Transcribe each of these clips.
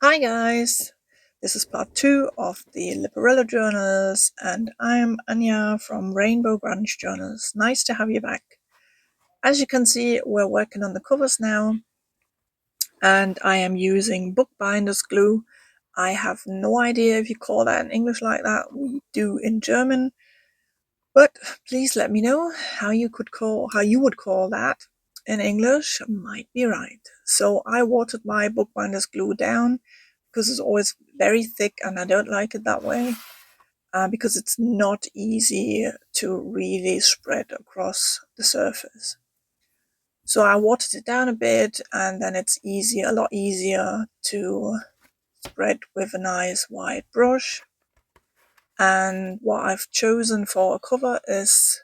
Hi guys, this is part 2 of the Leporello Journals and I'm Anya from rainbow.grunge.journals. Nice to have you back. As you can see, we're working on the covers now and I am using bookbinders glue. I have no idea if you call that in English like that. We do in German, but please let me know how you would call that in English. Might be right. So I watered my bookbinders glue down because it's always very thick and I don't like it that way because it's not easy to really spread across the surface. So I watered it down a bit and then it's a lot easier to spread with a nice wide brush. And what I've chosen for a cover is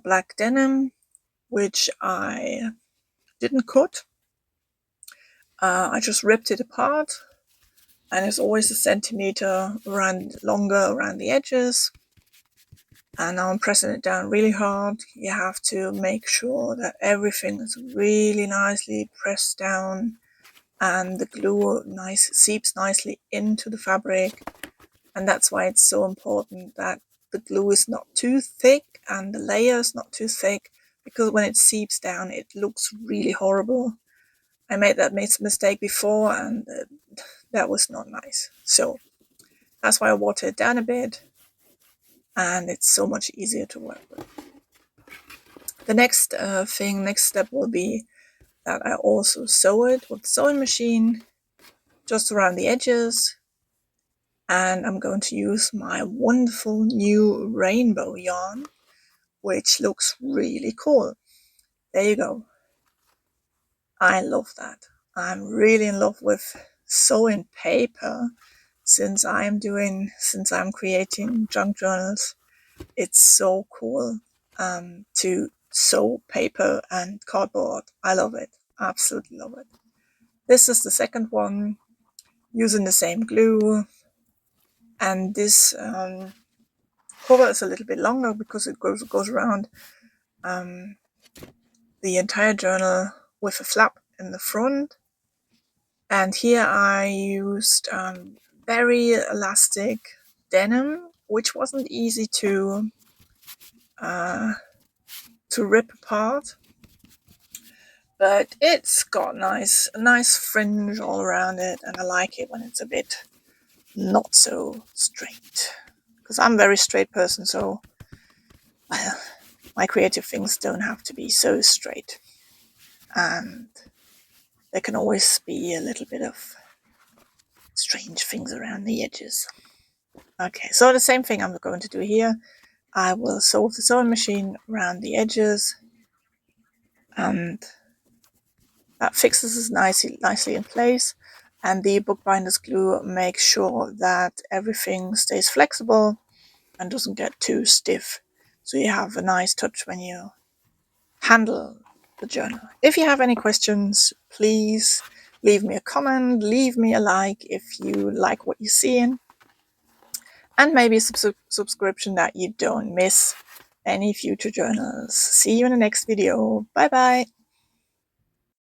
black denim, which I didn't cut. I just ripped it apart. And it's always a centimeter longer around the edges. And now I'm pressing it down really hard. You have to make sure that everything is really nicely pressed down and the glue seeps nicely into the fabric. And that's why it's so important that the glue is not too thick and the layer is not too thick, because when it seeps down it looks really horrible. I made that mistake before and that was not nice. So that's why I water it down a bit and it's so much easier to work with. The next step will be that I also sew it with the sewing machine just around the edges, and I'm going to use my wonderful new rainbow yarn, which looks really cool. There you go. I love that. I'm really in love with sewing paper since I'm creating junk journals. It's so cool to sew paper and cardboard. I love it. Absolutely love it. This is the second one using the same glue, and this cover is a little bit longer because it goes around the entire journal with a flap in the front. And here I used very elastic denim, which wasn't easy to rip apart, but it's got a nice fringe all around it, and I like it when it's a bit not so straight, because I'm a very straight person, so my creative things don't have to be so straight, and there can always be a little bit of strange things around the edges. Okay, so the same thing I'm going to do here. I will sew with the sewing machine around the edges, and that fixes it nicely in place. And the bookbinder's glue makes sure that everything stays flexible and doesn't get too stiff. So you have a nice touch when you handle the journal. If you have any questions, please leave me a comment, leave me a like if you like what you're seeing, and maybe a subscription that you don't miss any future journals. See you in the next video. Bye bye.